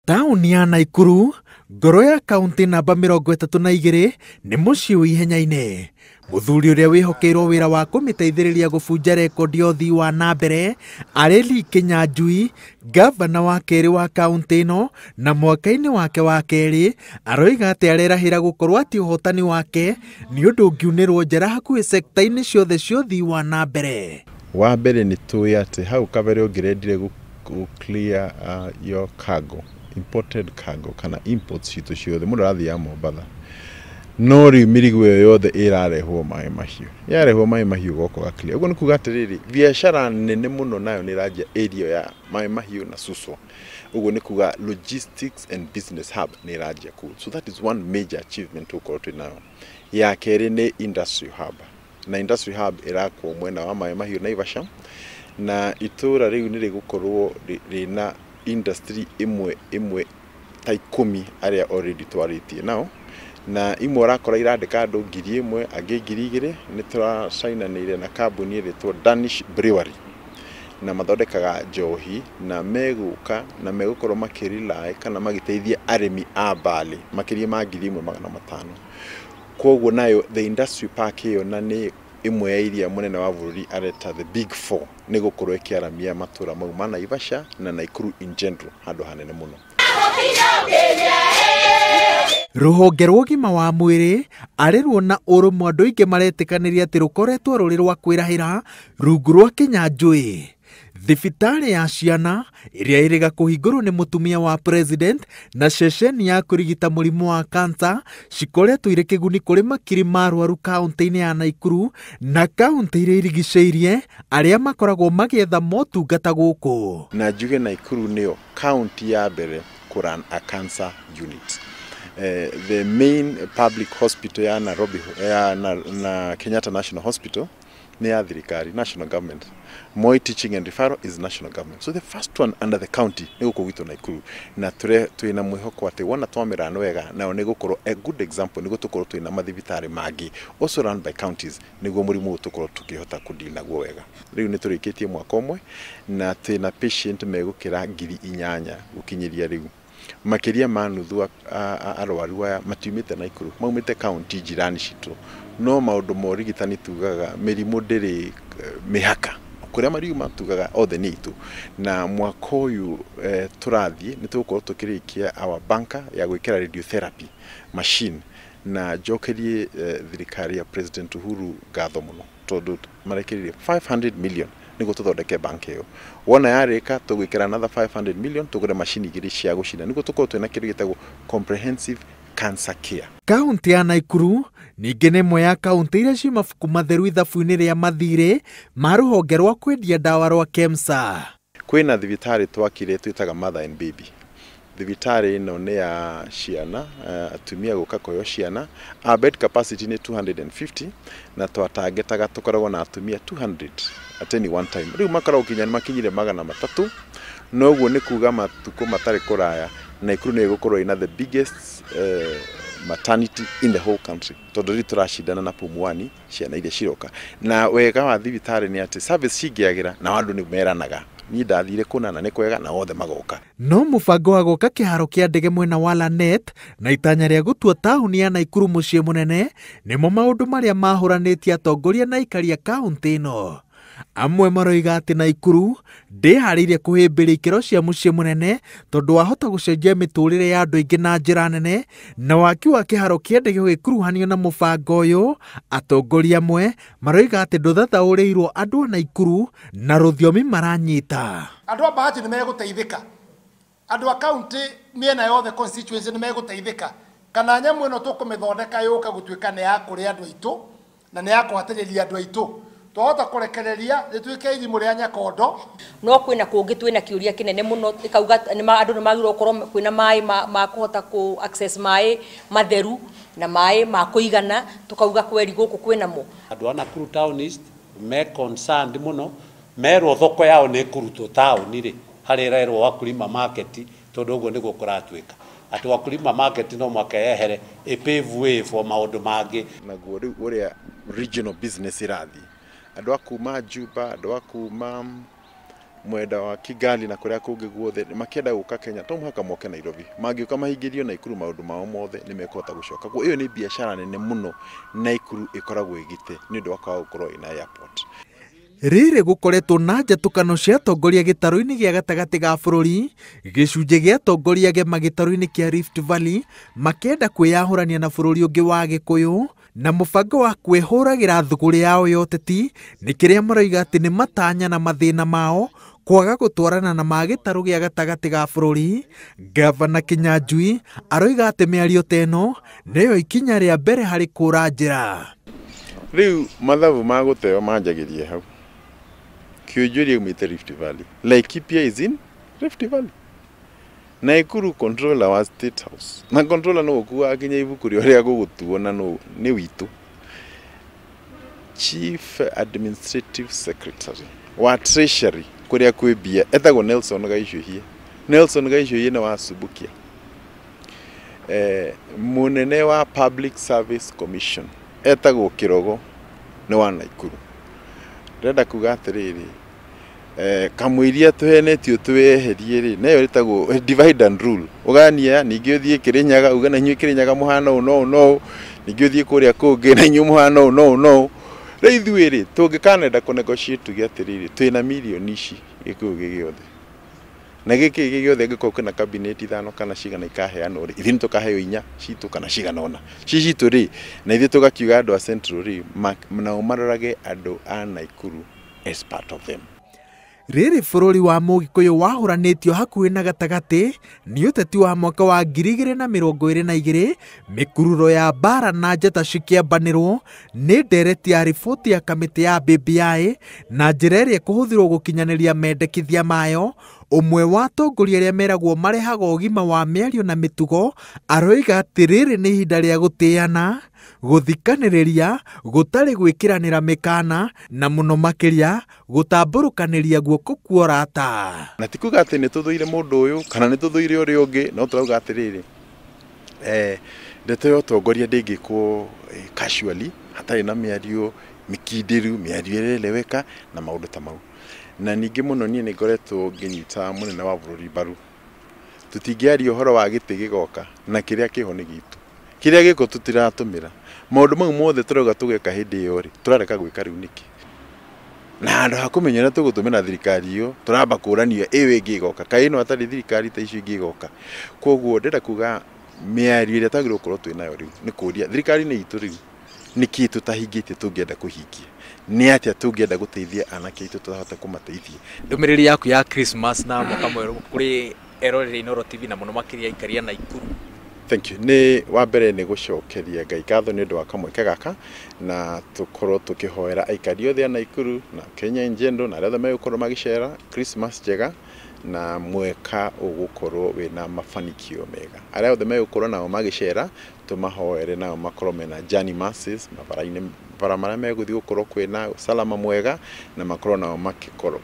Tauni ya Naikuru, ngoro ya kaunti namba 32 nĩ mũciĩ wĩ ihenya-inĩ. Mũthuri ũrĩa wĩhokeirwo wĩra wa kũmĩteithĩrĩria gũbunja rekondi ya ũthii wa na mbere arĩ Lee Kinyanjui, ngavana wa kerĩ wa kaunti ĩno, na mwaka-inĩ wake wa kerĩ aroiga atĩ arerahĩra gũkorwo atĩ ũhotani wake nĩ ũndũ ũngiunĩrwo njara hakuhĩ sekta-inĩ ciothe cia ũthii wa na mbere. Wa mbere nĩ tũĩ atĩ hau kabere ũngĩrendire clear your cargo, imported cargo kana imports citu ciothe mũndũ arathiaga Mombatha, no rĩu mĩrigo ĩyo yothe ĩrarehwo maĩ mahiũ, yarehwo maĩ mahiũ goko gaklia. Ũguo nĩ kuga atĩrĩrĩ, biacara nene mũno nayo nĩ ĩranjia area ya maĩ mahiũ na Suswa. Ũguo nĩ kuga logistics and business hub nĩ ĩranjia kũu. So that is one major achievement tũkorwo twĩnayo. Ya kerĩ nĩ industry hub, na industry hub ĩrakwo mwena wa maĩ mahiũ Naivasha, na itũra rĩu nĩ rĩgũkorwo rĩna industry imwe ta 10 aria already twarĩtie nao, na imwe rakora irandĩka andũ 1,000 angĩ 2,000. nĩ tũracainanĩire na kambuni ĩrĩtwo Danish Brewery, na mathondekaga njohi, na megũka na megũkorwo makĩrely kana magĩteithia arĩmi a Bali makĩria ma 1,500. Koguo nayo the industry park ĩyo na nĩ imwe ya iria munene wa bururi areta the big four nĩ gũkorwo ĩkĩaramia matũra mau ma Naivasha na Naikuru in general handũ hanene mũno. Rũhonge rwa ũgima wa mwĩrĩ arĩrwo na ũrũmwe andũ aingĩ maretĩkanĩria atĩ rũkoretwo rũrĩ rwa kwĩrahĩra rungu rwa Kinyanjui. Thibitarĩ ya ciana ĩrĩa ĩrĩga kũhingũrwo nĩ mũtumia wa president na ceceni ya kũrigita mũrimũ wa cancer cikoretwo irĩ kĩguni kũrĩ makiri ma arwaru kaunti-inĩ ya Naikuru na kaunti iria irigicĩirie arĩa makoragwo magĩetha motungata gũkũ. Na njuge Naikuru nĩyo kaunti ya mbere kũran a cancer unit. The main public hospital ya Nairobi na Kenyatta National Hospital ni ya thirikari, national government. Moi teaching and referral is national government. So the first one under the county ni gũkũ gwitũ Naikuru, na twĩna mwĩhoko atĩ wona twamĩra wega nao nĩ gũkorwo a good example nĩ gũtũkorwo twĩna mathibitarĩ mangĩ also run by counties nĩguo mũrimũ ũtũkorwo tũkĩhota kũdeal naguo wega. Rĩu nĩ tũrĩkĩtie mwaka ũmwe na twĩna patient megũkĩra 8,000 gũkinyĩria rĩu. Makiria ma nuthu arwaru aya matiumĩte Naikuru, maumĩte kaunti jirani citũ, no maũndũ ma ũrigitani tugaga mĩrimũ ndĩrĩ mĩhaka kũrĩa mariuma tugaga othe nĩ itũ. Na mwaka ũyũ tũrathiĩ nĩ tũgũkorwo tũkĩrĩkia our banker ya gwĩkĩra radiotherapy machine, na njokerie thirikari ya President Uhuru ngatho mũno tondũ marekĩrire 500 million nĩguo tũthondeke bank ĩyo. Wona yarĩka tũgwĩkĩra another 500 million tũgũre macini 2 cia gũcina nĩguo tũkorwo twĩna kĩndũ gĩtagwo comprehensive cancer care. Kaunti ya Naikuru ningĩ nĩ ĩmwe ya kaunti iria ciĩ mabuku matheru ithabu-inĩ rĩa mathirĩ ma rũhonge rwa kwendia ndawa rwa KEMSA. Kwĩna thibitarĩ twakire twĩtaga Mother and Baby. Thibitarĩ ĩno nĩ ya ciana, atumia gũka kũheo ciana. Our bed capacity nĩ 250 na twatangetaga tũkoragwo na atumia 200 at any one time. Rĩu makoragwo makinyire 300, no ũguo nĩ kuga matukũ matarĩ kũraya Naikuru nĩ ĩgũkorwo ina the biggest maternity in the whole country. Tondũ rĩu tũracindana na Pumwani ciana iria ciroka. Na wega wa thibitarĩ nĩ atĩ service cingĩagĩra na andũ nĩ meranaga. Niĩ ndathire kũna na nĩ kwega na othe magoka. No mũbango wa gũka kĩharo kĩa ndege mwena wa Lanet na itanya rĩa gũtua taũni ya Naikuru mũciĩ mũnene nĩmo maũndũ marĩa mahũranĩtie atongoria na ikaria kaunti ĩno. Amwe maroiga atĩ Naikuru ndĩharĩirie kũhĩmbĩria ikĩro cia mũciĩ mũnene tondũ wahota gũcenjia mĩtũrĩre ya andũ aingĩ na njĩra nene, na waki wa kĩharo kĩa ndege gĩkuruhanio na mũbango ũyũ. Atongoria amwe maroiga atĩ ndũthathaũrĩirwo andũ a Naikuru na rũthiomi maranyita. Andũ a Bahati nĩ megũteithĩka, andũ a kaunti mĩena yothe constituency nĩ megũteithĩka, kana nyamũ ĩno tũkũmĩthondeka yũka gũtuĩka nĩ ya kũrĩ andũ aitũ na nĩ ya kũhatĩrĩria andũ aitũ. Twahota kũrekereria rĩtuĩke irimũ rĩa Nyakondo. No kwĩna kũngĩ twĩna kĩũria kĩnene mũno ikauga andũ nĩ magĩrĩirwo gũkorwo kwĩna maĩ ma kũhota ku access maĩ matheru na maĩ ma kũigana, tukauga kweri gũkũ kwĩna mo. Andũ a Nakuru town east me concerned mũno, merwo thoko yao nĩ kũrutwo taũni rĩ harĩ rerwo wakulima market, tondũ ũguo nĩguo kũratuĩka. Atĩ wakulima market no mwaka yehere a pave way for maũndũ mangĩ. Naguo rĩu ũrĩa regional business irathiĩ, andũ a kuma Juba, andũ a kuma mwenda wa Kigali na kuria kungi guothe makienda guka Kenya to muhaka moke Nairobi mangiuka mahingirio Naikuru maundu mao mothe nimekota gucoka kwa iyo ni biashara nene muno Naikuru ikoragwo igite ni ndu wakawa gukorwo ina airport. Riri gukoretwo na njatukano cia atongoria gitaro-ini gia gatagati ga bururi gicunje gia atongoria gema gitaro-ini kia Rift Valley makenda kwiyahurania na bururi ungi wa Gikuyu na mubango wa kwihuragira thuguri yao ya uteti ni kiria maroiga ati ni matanya na mathina mao kwaga gutwarana na magitaro gia gatagati ga bururi. Ngabana Kinyanjui aroiga ati miario teno niyo ikinya ria mbere hari kura njira. Riu mathabu ma guteo manjagirie hau Kiunjuri umite Rift Valley. Laikipia is in Rift Valley. Naikuru controller wa State House. Na controller no kuwa akinya ibuku ria gugutuona no ni witu. Chief Administrative Secretary wa Treasury kuria kwibia etagwo Nelson Gaishuhie. Nelson Gaishuhie na wasubukia. Munene wa Public Service Commission etagwo Kirogo ni wa Naikuru. Renda kuga atiriri kamwiria tuhenetio tweherie ri nayo ritagwo divide and rule ugania ningi uthie Kirinyaga uga na nyu Kirinyaga muhana no ningi uthie kuria kungi na nyu muhana no reithuiri tungikanenda ku negotiate tugi atiriri twina milioni ici gikuyu gigiothe na giki gigiothe ngikoko na cabinet ithano kana cigana ikaheana ri ithin tukaheo inya citu kana cigana ona citu ri na ithi tugakiuga andu a central ri na marorage andu a Naikuru as part of them. Riri bururi wa Mugikuyu wahuranitio hakuhi na gatagati ni uteti wa mwaka wa 2022 mikururo ya bara na njata cikiambanirwo ni ndereti ya riboti ya kamiti ya BBI na njira iria kuhuthirwo gukinyaniria mendekithia mayo. Umwe wa atongoria aria meragwo marehaga ugima wa miario na mitugo aroiga ati riri ni ihinda ria gutiana guthikaniriria gutari gwikiranira mikana na muno makiria gutamburukaniria guoko kuorata. Na tikuga ati ni tuthuire mundu uyu kana ni tuthuire uri ungi no turauga atiriri ndeto yo atongoria ndingikwo casually hatari na miario mikindiru miario ireleweka na maundu ta mau. Na ningi muno nie ni ngoretwo nginyita munene wa bururi baru tutingiaria uhoro wa giti gigoka na kiria kiho ni gitu kiria giko tutiratumira maundu mau mothe turauga tugeka hindi iyo ri turareka gwika riu niki na andu hakumenyera tugutumira thirikari iyo turamba kurania iwe ingigoka kaino atari thirikari ta icio ingigoka koguo ndenda kuga miario iria tagirwo korwo twinayo riu ni kuria thirikari ni itu riu niki tutahingite tungienda kuhingia ni atia tungienda guteithia anake itu tutahota kumateithia. Ndumiriri yaku ya Christmas na mwaka mweru kuri eroreri Inoro TV na muno makiria ikaria Naikuru. Thank you. Ni wa mbere ni gucokeria Ngai ngatho ni ndu wa kamweke gaka na tukorwo tukihoera aikari othe a Naikuru na Kenya njendo na aria megukorwo magicera Christmas njega na mweka ugukorwo wina mafanikio mega. Aria othe megukorwo nao magicera tumahoere nao makorwo mena journey masses mabaraine bara maria meguthi gukorwo kwina usalama mwega na makorwo nao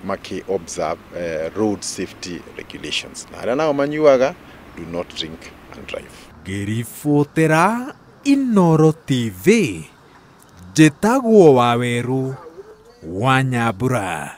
maki observe road safety regulations. Na aria nao manyuaga do not drink and drive. Ngiribotera Inoro TV njĩtagwo Waweru wa Nyambura.